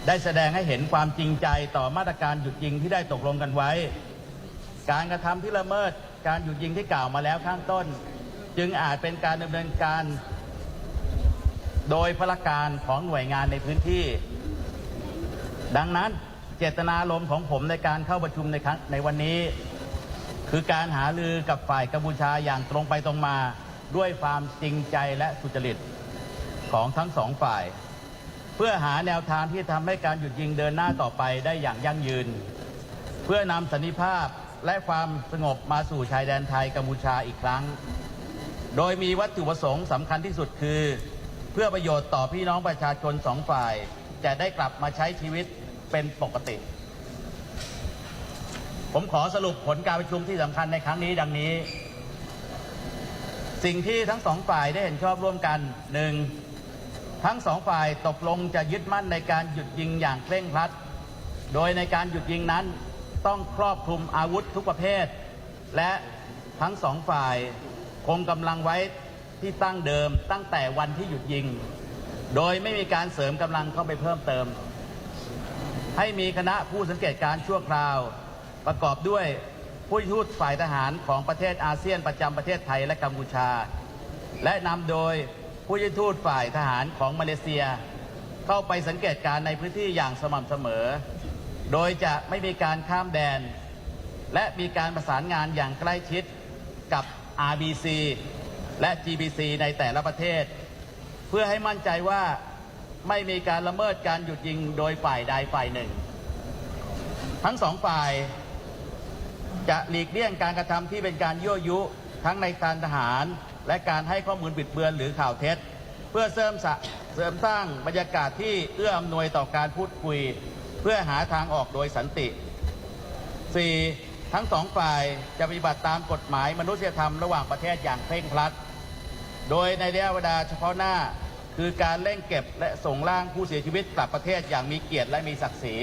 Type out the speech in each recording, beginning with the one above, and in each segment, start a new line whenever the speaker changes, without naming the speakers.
ได้แสดงให้เห็นความจริงใจต่อมาตรการหยุดยิงที่ได้ตกลงกันไว้การกระทำที่ละเมิดการหยุดยิงที่กล่าวมาแล้วข้างต้นจึงอาจเป็นการดำเนินการโดยพลการของหน่วยงานในพื้นที่ดังนั้นเจตนารมณ์ของผมในการเข้าประชุมในวันนี้คือการหารือกับฝ่ายกัมพูชาอย่างตรงไปตรงมาด้วยความจริงใจและสุจริตของทั้งสองฝ่ายเพื่อหาแนวทางที่ทำให้การหยุดยิงเดินหน้าต่อไปได้อย่างยั่งยืนเพื่อนำสันติภาพและความสงบมาสู่ชายแดนไทยกัมพูชาอีกครั้งโดยมีวัตถุประสงค์สำคัญที่สุดคือเพื่อประโยชน์ต่อพี่น้องประชาชนสองฝ่ายจะได้กลับมาใช้ชีวิตเป็นปกติผมขอสรุปผลการประชุมที่สำคัญในครั้งนี้ดังนี้สิ่งที่ทั้งสองฝ่ายได้เห็นชอบร่วมกัน 1. ทั้งสองฝ่ายตกลงจะยึดมั่นในการหยุดยิงอย่างเคร่งครัดโดยในการหยุดยิงนั้นต้องครอบคลุมอาวุธทุกประเภทและทั้งสองฝ่ายคงกำลังไว้ที่ตั้งเดิมตั้งแต่วันที่หยุดยิงโดยไม่มีการเสริมกำลังเข้าไปเพิ่มเติมให้มีคณะผู้สังเกตการณ์ชั่วคราวประกอบด้วยผู้ทูตฝ่ายทหารของประเทศอาเซียนประจำประเทศไทยและกัมพูชาและนำโดยผู้ทูตฝ่ายทหารของมาเลเซียเข้าไปสังเกตการณ์ในพื้นที่อย่างสม่ำเสมอโดยจะไม่มีการข้ามแดนและมีการประสานงานอย่างใกล้ชิดกับ RBC และ GBC ในแต่ละประเทศเพื่อให้มั่นใจว่าไม่มีการละเมิดการหยุดยิงโดยฝ่ายใดฝ่ายหนึ่งทั้งสองฝ่ายจะหลีกเลี่ยงการกระทำที่เป็นการยั่วยุทั้งในการทหารและการให้ข้อมูลบิดเบือนหรือข่าวเท็จเพื่อเสริมสร้างบรรยากาศที่เอื้ออำนวยต่อการพูดคุยเพื่อหาทางออกโดยสันติ 4. ทั้งสองฝ่ายจะปฏิบัติตามกฎหมายมนุษยธรรมระหว่างประเทศอย่างเคร่งครัดโดยในระยะเวลาเฉพาะหน้าคือการเร่งเก็บและส่งร่างผู้เสียชีวิตกลับประเทศอย่างมีเกียรติและมีศักดิ์ศรี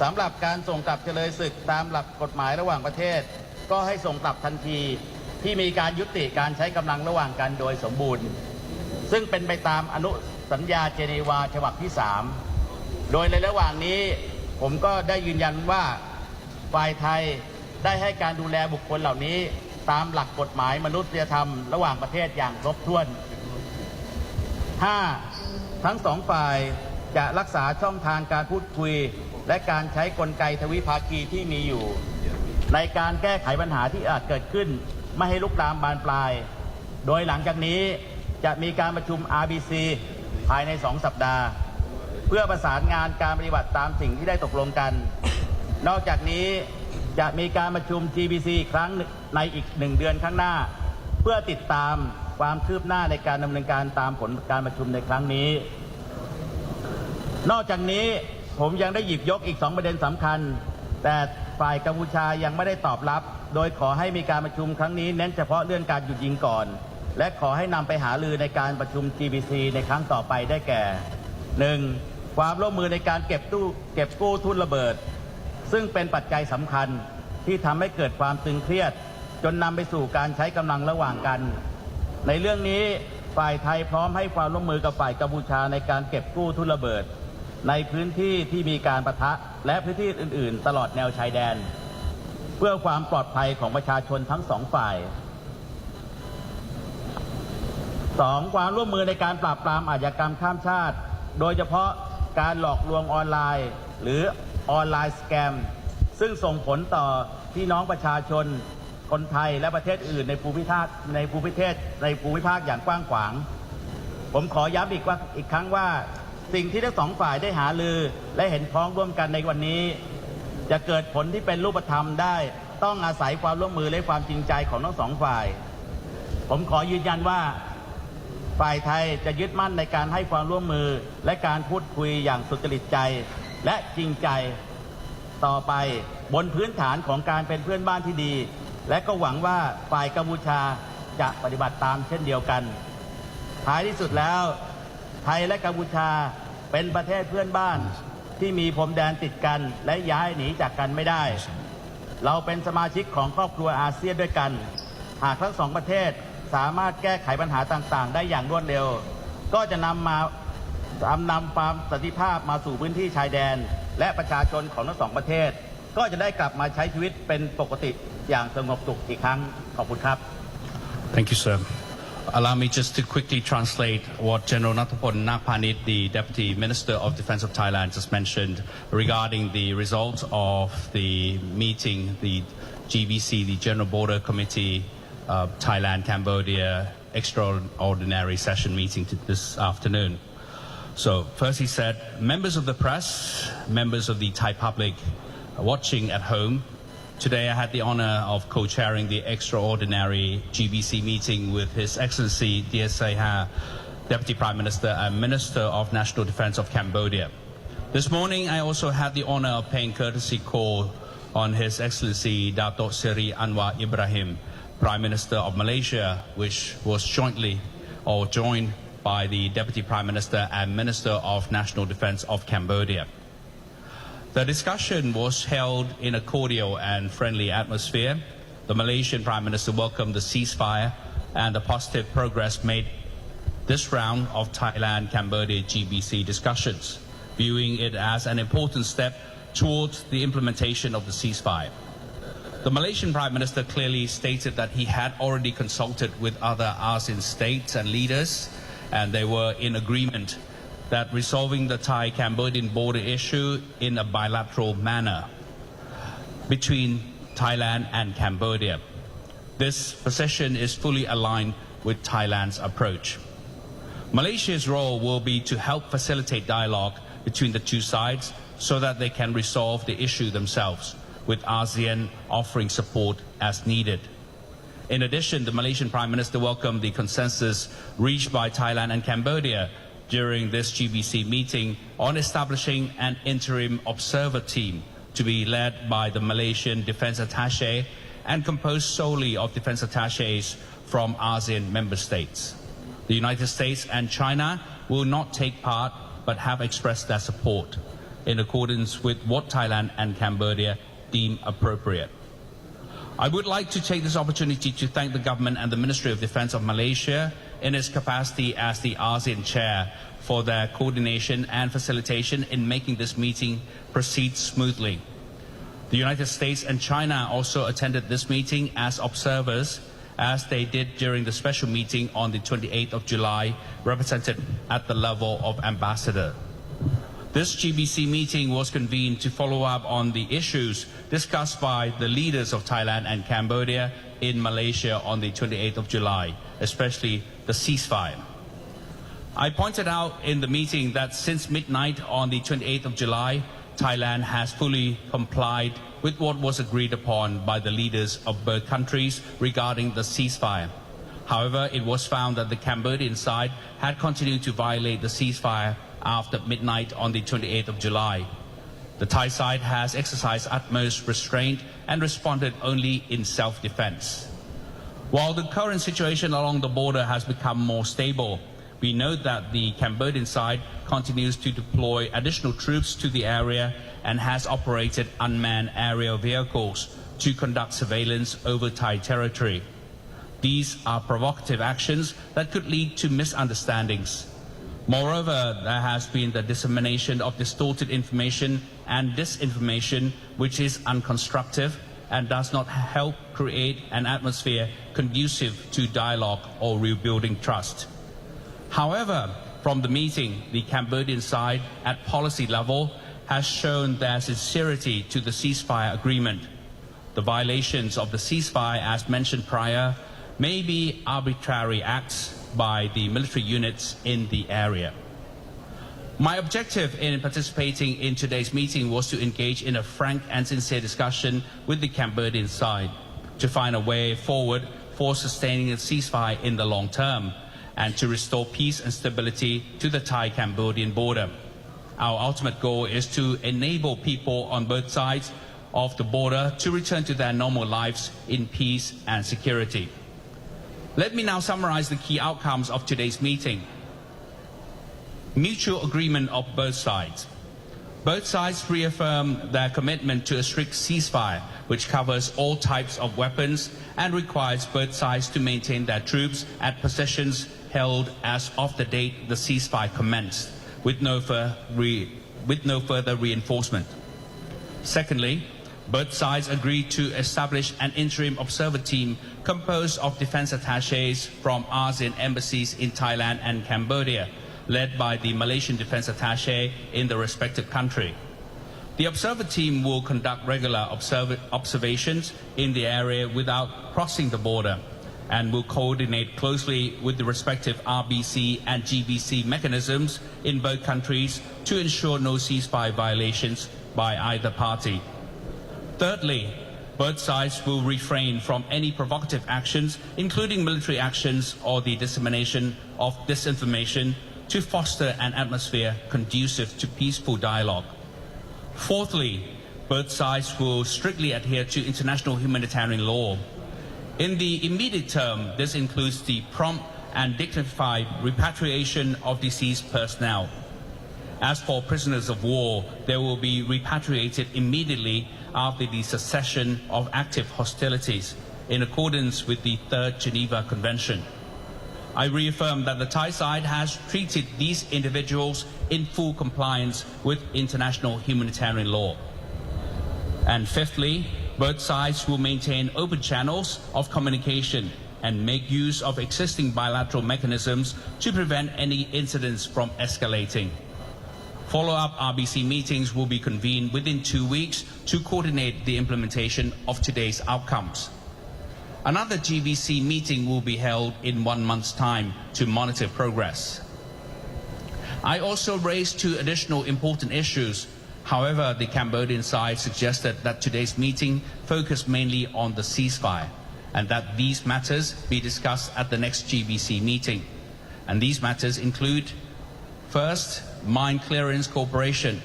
สำหรับการส่งกลับเฉลยศึกตามหลักกฎหมายระหว่างประเทศก็ให้ส่งกลับทันทีที่มีการยุติการใช้กำลังระหว่างกันโดยสมบูรณ์ซึ่งเป็นไปตามอนุสัญญาเจนีวาฉบับที่ 3โดยในระหว่างนี้ผมก็ได้ยืนยันว่าฝ่ายไทยได้ให้การดูแลบุคคลเหล่านี้ตามหลักกฎหมายมนุษยธรรมระหว่างประเทศอย่างครบถ้วน 5. ทั้งสองฝ่ายจะรักษาช่องทางการพูดคุยและการใช้กลไกทวิภาคีที่มีอยู่ในการแก้ไขปัญหาที่อาจเกิดขึ้นไม่ให้ลุกลามบานปลายโดยหลังจากนี้จะมีการประชุม RBC ภายใน2 สัปดาห์เพื่อประสานงานการปฏิบัติตามสิ่งที่ได้ตกลงกันนอกจากนี้จะมีการประชุม GBC อีกครั้งในอีก1 เดือนข้างหน้าเพื่อติดตามความคืบหน้าในการดำเนินการตามผลการประชุมในครั้งนี้นอกจากนี้ผมยังได้หยิบยกอีก2 ประเด็นสำคัญแต่ฝ่ายกัมพูชายังไม่ได้ตอบรับโดยขอให้มีการประชุมครั้งนี้เน้นเฉพาะเรื่องการหยุดยิงก่อนและขอให้นำไปหารือในการประชุม GBC ในครั้งต่อไปได้แก่ 1. ความร่วมมือในการเก็บกู้ทุ่นระเบิดซึ่งเป็นปัจจัยสำคัญที่ทำให้เกิดความตึงเครียดจนนำไปสู่การใช้กำลังระหว่างกันในเรื่องนี้ฝ่ายไทยพร้อมให้ความร่วมมือกับฝ่ายกัมพูชาในการเก็บกู้ทุ่นระเบิดในพื้นที่ที่มีการปะทะและพื้นที่อื่นๆตลอดแนวชายแดนเพื่อความปลอดภัยของประชาชนทั้งสองฝ่าย 2. ความร่วมมือในการปราบปรามอาชญากรรมข้ามชาติโดยเฉพาะการหลอกลวงออนไลน์หรือออนไลน์สแกมซึ่งส่งผลต่อพี่น้องประชาชนคนไทยและประเทศอื่นในภูมิภาคอย่างกว้างขวางผมขอย้ำอีกครั้งว่าสิ่งที่ทั้งสองฝ่ายได้หารือและเห็นพ้องร่วมกันในวันนี้จะเกิดผลที่เป็นรูปธรรมได้ต้องอาศัยความร่วมมือและความจริงใจของทั้งสองฝ่ายผมขอยืนยันว่าฝ่ายไทยจะยึดมั่นในการให้ความร่วมมือและการพูดคุยอย่างสุจริตใจและจริงใจต่อไปบนพื้นฐานของการเป็นเพื่อนบ้านที่ดีและก็หวังว่าฝ่ายกัมพูชาจะปฏิบัติตามเช่นเดียวกันท้ายที่สุดแล้วไทยและกัมพูชาเป็นประเทศเพื่อนบ้านที่มีพรมแดนติดกันและย้ายหนีจากกันไม่ได้เราเป็นสมาชิกของครอบครัวอาเซียนด้วยกันหากทั้งสองประเทศสามารถแก้ไขปัญหาต่างๆได้อย่างรวดเร็วก็จะนำมา นำความสันติภาพมาสู่พื้นที่ชายแดนและประชาชนของทั้งสองประเทศก็จะได้กลับมาใช้ชีวิตเป็นปกติอย่างสงบสุขอีกครั้งขอบคุณครับ
Thank you, sir. Allow me just to quickly translate what General Nattapon Nakpanit, the Deputy Minister of Defence of Thailand, just mentioned regarding the results of the meeting, the GBC, the General Border Committee, Thailand-Cambodia extraordinary session meeting this afternoon. So first he said, members of the press, members of the Thai public watching at home, today I had the honor of co-chairing the extraordinary GBC meeting with His Excellency Ceasefire, Deputy Prime Minister and Minister of National Defence of Cambodia. This morning I also had the honor of paying courtesy call on His Excellency Dato' Seri Anwar Ibrahim, Prime Minister of Malaysia, which was joined by the Deputy Prime Minister and Minister of National Defence of Cambodia. The discussion was held in a cordial and friendly atmosphere. The Malaysian Prime Minister welcomed the ceasefire and the positive progress made this round of Thailand-Cambodia GBC discussions, viewing it as an important step towards the implementation of the ceasefire. The Malaysian Prime Minister clearly stated that he had already consulted with other ASEAN states and leaders, and they were in agreement that resolving the Thai-Cambodian border issue in a bilateral manner between Thailand and Cambodia. This position is fully aligned with Thailand's approach. Malaysia's role will be to help facilitate dialogue between the two sides so that they can resolve the issue themselves, with ASEAN offering support as needed. In addition, the Malaysian Prime Minister welcomed the consensus reached by Thailand and Cambodia during this GBC meeting on establishing an interim observer team to be led by the Malaysian Defence Attaché and composed solely of defence attaches from ASEAN member states. The United States and China will not take part but have expressed their support in accordance with what Thailand and Cambodia deem appropriate. I would like to take this opportunity to thank the government and the Ministry of Defence of Malaysia in its capacity as the ASEAN chair for their coordination and facilitation in making this meeting proceed smoothly. The United States and China also attended this meeting as observers, as they did during the special meeting on the 28th of July, represented at the level of ambassador. This GBC meeting was convened to follow up on the issues discussed by the leaders of Thailand and Cambodia in Malaysia on the 28th of July, especially the ceasefire. I pointed out in the meeting that since midnight on the 28th of July, Thailand has fully complied with what was agreed upon by the leaders of both countries regarding the ceasefire. However, it was found that the Cambodian side had continued to violate the ceasefire after midnight on the 28th of July. The Thai side has exercised utmost restraint and responded only in self-defense. While the current situation along the border has become more stable, we note that the Cambodian side continues to deploy additional troops to the area and has operated unmanned aerial vehicles to conduct surveillance over Thai territory. These are provocative actions that could lead to misunderstandings. Moreover, there has been the dissemination of distorted information and disinformation which is unconstructive and does not help create an atmosphere conducive to dialogue or rebuilding trust. However, from the meeting, the Cambodian side at policy level has shown their sincerity to the ceasefire agreement. The violations of the ceasefire, as mentioned prior, may be arbitrary acts by the military units in the area. My objective in participating in today's meeting was to engage in a frank and sincere discussion with the Cambodian side to find a way forward for sustaining a ceasefire in the long term and to restore peace and stability to the Thai-Cambodian border. Our ultimate goal is to enable people on both sides of the border to return to their normal lives in peace and security. Let me now summarize the key outcomes of today's meeting. Mutual agreement of both sides. Both sides reaffirm their commitment to a strict ceasefire, which covers all types of weapons and requires both sides to maintain their troops at positions held as of the date the ceasefire commenced, with no further reinforcement. Secondly, both sides agreed to establish an interim observer team composed of defense attaches from ASEAN embassies in Thailand and Cambodia, led by the Malaysian defense attaché in the respective country. The observer team will conduct regular observations in the area without crossing the border and will coordinate closely with the respective RBC and GBC mechanisms in both countries to ensure no ceasefire violations by either party. Thirdly, both sides will refrain from any provocative actions, including military actions or the dissemination of disinformation, to foster an atmosphere conducive to peaceful dialogue. Fourthly, both sides will strictly adhere to international humanitarian law. In the immediate term, this includes the prompt and dignified repatriation of deceased personnel. As for prisoners of war, they will be repatriated immediately after the cessation of active hostilities in accordance with the Third Geneva Convention. I reaffirm that the Thai side has treated these individuals in full compliance with international humanitarian law. And fifthly, both sides will maintain open channels of communication and make use of existing bilateral mechanisms to prevent any incidents from escalating. Follow-up RBC meetings will be convened within 2 weeks to coordinate the implementation of today's outcomes. Another GBC meeting will be held in 1 month's time to monitor progress. I also raised 2 additional important issues. However, the Cambodian side suggested that today's meeting focus mainly on the ceasefire and that these matters be discussed at the next GBC meeting. And these matters include, first, mine clearance cooperation.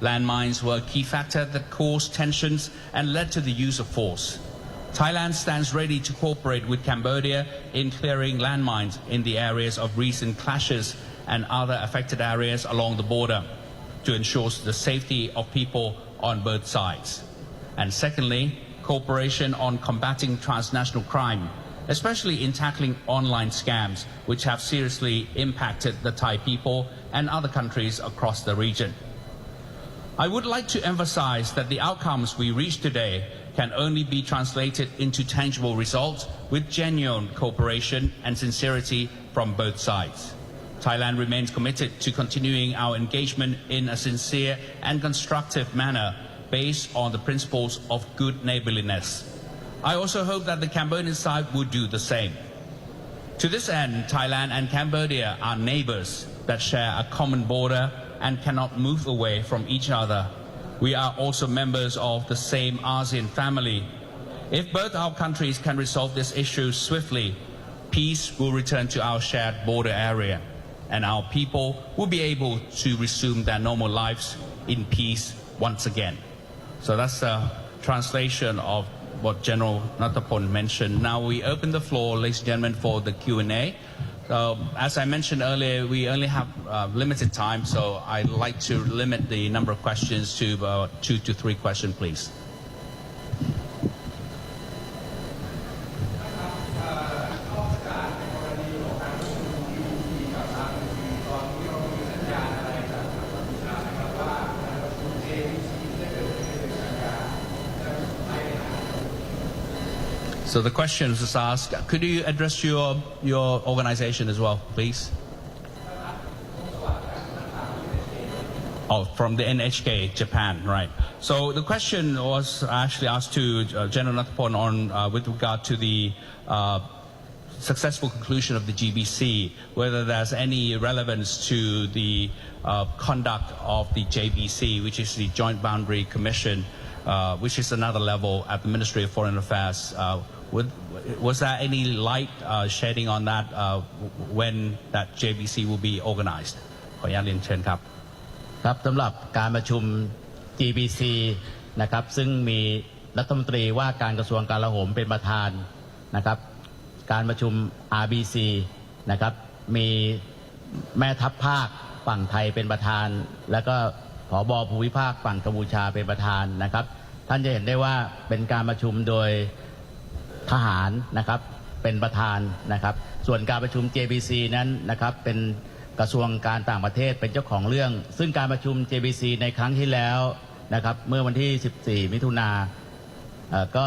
Landmines were a key factor that caused tensions and led to the use of force. Thailand stands ready to cooperate with Cambodia in clearing landmines in the areas of recent clashes and other affected areas along the border to ensure the safety of people on both sides. And secondly, cooperation on combating transnational crime, especially in tackling online scams, which have seriously impacted the Thai people and other countries across the region. I would like to emphasize that the outcomes we reach today can only be translated into tangible results with genuine cooperation and sincerity from both sides. Thailand remains committed to continuing our engagement in a sincere and constructive manner based on the principles of good neighborliness. I also hope that the Cambodian side will do the same. To this end, Thailand and Cambodia are neighbors that share a common border and cannot move away from each other. We are also members of the same ASEAN family. If both our countries can resolve this issue swiftly, peace will return to our shared border area, and our people will be able to resume their normal lives in peace once again. So that's a translation of what General Natapon mentioned. Now we open the floor, ladies and gentlemen, for the Q&A. As I mentioned earlier, we only have limited time, so I'd like to limit the number of questions to about 2 to 3 questions, please. So the question was asked, could you address your organization as well, please? Oh, from the NHK, Japan, right. So the question was actually asked to General Natapon on with regard to the successful conclusion of the GBC, whether there's any relevance to the conduct of the JBC, which is the Joint Boundary Commission, which is another level at the Ministry of Foreign Affairs. Was there any light shedding on that when that JBC will be organized? ขออนุญาตเรียนเชิญครับ
ครับสำหรับการประชุม GBC นะครับซึ่งมีรัฐมนตรีว่าการกระทรวงกลาโหมเป็นประธานนะครับการประชุม RBC นะครับมีแม่ทัพภาคฝั่งไทยเป็นประธานแล้วก็ผบ.ภูมิภาคฝั่งกัมพูชาเป็นประธานนะครับท่านจะเห็นได้ว่าเป็นการประชุมโดยทหารนะครับเป็นประธานนะครับส่วนการประชุม JBC นั้นนะครับเป็น กระทรวงการต่างประเทศเป็นเจ้าของเรื่อง ซึ่งการประชุม JBC ในครั้งที่แล้วนะครับเมื่อวันที่ 14 มิถุนาก็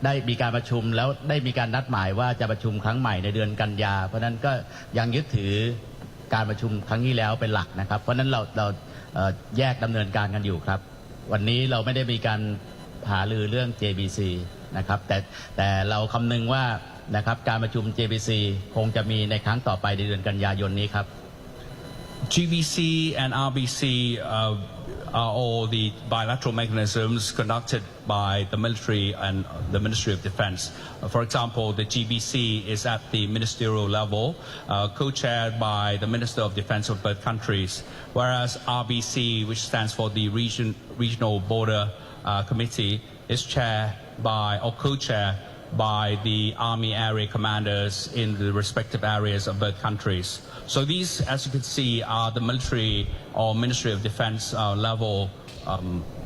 ได้มีการประชุมแล้วได้มีการนัดหมายว่าจะประชุมครั้งใหม่ในเดือนกันยาเพราะฉะนั้นก็ยังยึดถือการประชุมครั้งที่แล้วเป็นหลักนะครับเพราะฉะนั้นเราแยกดำเนินการกันอยู่ครับวันนี้เราไม่ได้มีการหารือเรื่อง JBC นะครับแต่เราคำนึงว่านะครับการประชุม JBC คงจะมีในครั้งต่อไปในเดือนกันยายนนี้ครับ
GBC and RBC are all the bilateral mechanisms conducted by the military and the Ministry of Defense. For example, the GBC is at the ministerial level, co-chaired by the Minister of Defense of both countries, whereas RBC, which stands for the Regional Border Committee, is chaired by or co-chaired by the Army area commanders in the respective areas of both countries. So these, as you can see, are the military or Ministry of Defense level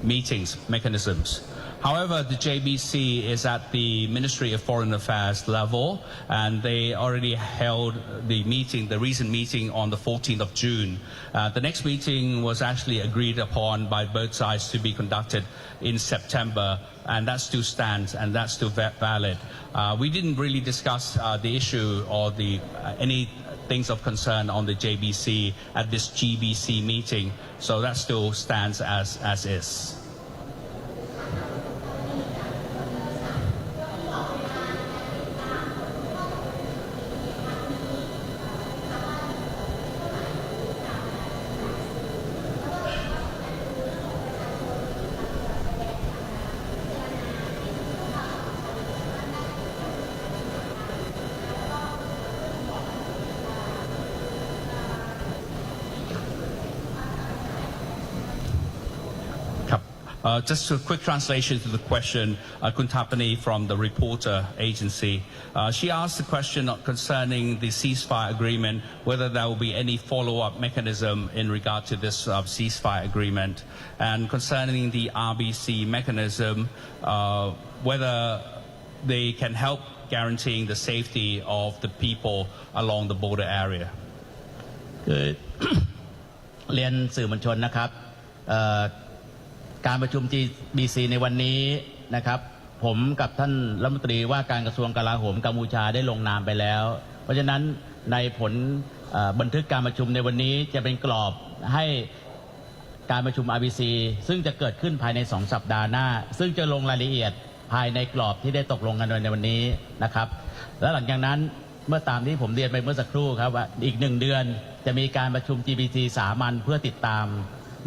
meetings, mechanisms. However, the JBC is at the Ministry of Foreign Affairs level, and they already held the meeting, the recent meeting on the 14th of June. The next meeting was actually agreed upon by both sides to be conducted in September, and that still stands and that's still valid. We didn't really discuss the issue or any things of concern on the JBC at this GBC meeting, so that still stands as is. Just a quick translation to the question, Kuntapani from the reporter agency. She asked the question concerning the ceasefire agreement, whether there will be any follow-up mechanism in regard to this ceasefire agreement, and concerning the RBC mechanism, whether they can help guaranteeing the safety of the people along the border area.
เรียนสื่อมวลชนนะครับการประชุม GBC ในวันนี้นะครับผมกับท่านรัฐมนตรีว่าการกระทรวงกลาโหมกัมพูชาได้ลงนามไปแล้วเพราะฉะนั้นในผลบันทึกการประชุมในวันนี้จะเป็นกรอบให้การประชุม RBC ซึ่งจะเกิดขึ้นภายใน2สัปดาห์หน้าซึ่งจะลงรายละเอียดภายในกรอบที่ได้ตกลงกันในวันนี้นะครับและหลังจากนั้นเมื่อตามที่ผมเรียนไปเมื่อสักครู่ครับว่าอีก1 เดือนจะมีการประชุม GBC สามัญเพื่อติดตาม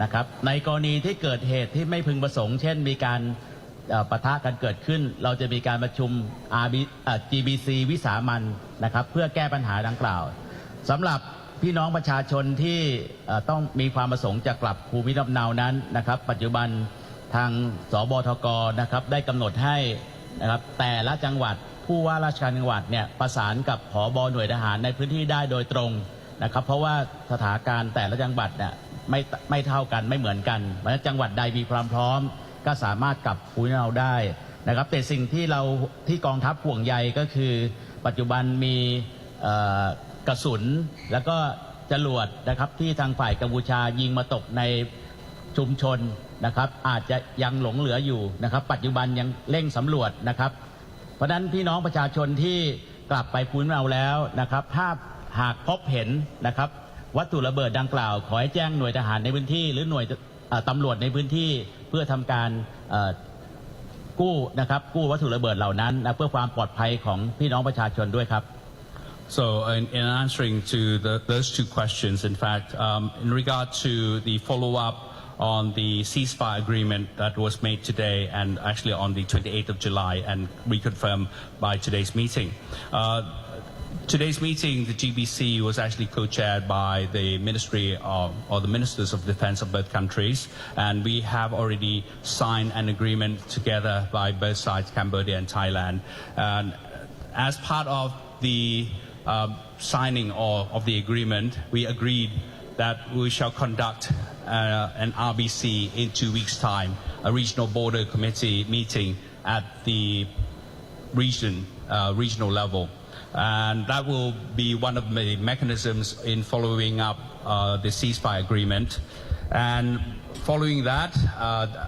นะครับในกรณีที่เกิดเหตุที่ไม่พึงประสงค์เช่นมีการปะทะกันเกิดขึ้นเราจะมีการประชุม GBC วิสามัญนะครับเพื่อแก้ปัญหาดังกล่าวสำหรับพี่น้องประชาชนที่ต้องมีความประสงค์จะกลับภูมิลำเนานั้นนะครับปัจจุบันทางสบทกนะครับได้กำหนดให้นะครับแต่ละจังหวัดผู้ว่าราชการจังหวัดเนี่ยประสานกับผบ.หน่วยทหารในพื้นที่ได้โดยตรงนะครับเพราะว่าสถานการณ์แต่ละจังหวัดเนี่ยไม่เท่ากันไม่เหมือนกันเพราะฉะนั้นจังหวัดใดมีความพร้อมก็สามารถกลับภูมิลำเนาได้นะครับแต่สิ่งที่กองทัพห่วงใยก็คือปัจจุบันมีกระสุนแล้วก็จรวดนะครับที่ทางฝ่ายกัมพูชายิงมาตกในชุมชนนะครับอาจจะยังหลงเหลืออยู่นะครับปัจจุบันยังเร่งสำรวจนะครับเพราะฉะนั้นพี่น้องประชาชนที่กลับไปภูมิลำเนาแล้วนะครับถ้าหากพบเห็นนะครับวัตถุระเบิดดังกล่าวขอให้แจ้งหน่วยทหารในพื้นที่หรือหน่วยตำรวจในพื้นที่เพื่อทำการกู้นะครับกู้วัตถุระเบิดเหล่านั้นเพื่อความปลอดภัยของพี่น้องประชาชนด้วยครับ
So in answering to those two questions, in fact, in regard to the follow-up on the ceasefire agreement that was made today and actually on the 28th of July and reconfirmed by today's meeting. Today's meeting, the GBC was actually co-chaired by the Ministry or the Ministers of Defense of both countries, and we have already signed an agreement together by both sides, Cambodia and Thailand. And as part of the signing of the agreement, we agreed that we shall conduct an RBC in 2 weeks' time, a regional border committee meeting at the regional level. And that will be one of the mechanisms in following up the ceasefire agreement. And following that,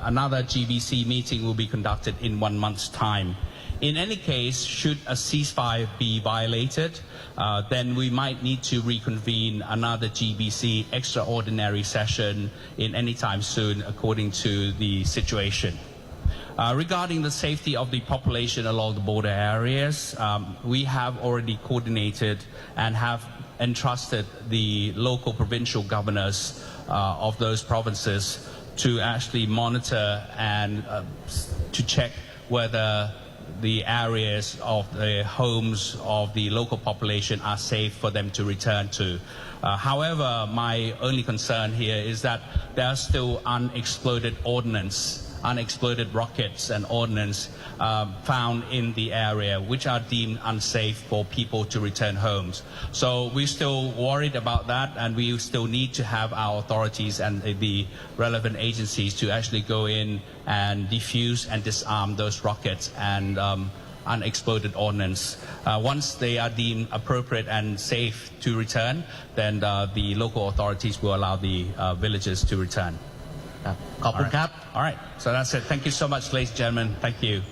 another GBC meeting will be conducted in 1 month's time. In any case, should a ceasefire be violated, then we might need to reconvene another GBC extraordinary session in any time soon, according to the situation. Regarding the safety of the population along the border areas, we have already coordinated and have entrusted the local provincial governors of those provinces to actually monitor and to check whether the areas of the homes of the local population are safe for them to return to. However, my only concern here is that there are still unexploded ordnance, unexploded rockets and ordnance found in the area, which are deemed unsafe for people to return homes. So we're still worried about that, and we still need to have our authorities and the relevant agencies to actually go in and defuse and disarm those rockets and unexploded ordnance. Once they are deemed appropriate and safe to return, then the local authorities will allow the villagers to return.
All right.
All right. So that's it. Thank you so much, ladies and gentlemen. Thank you.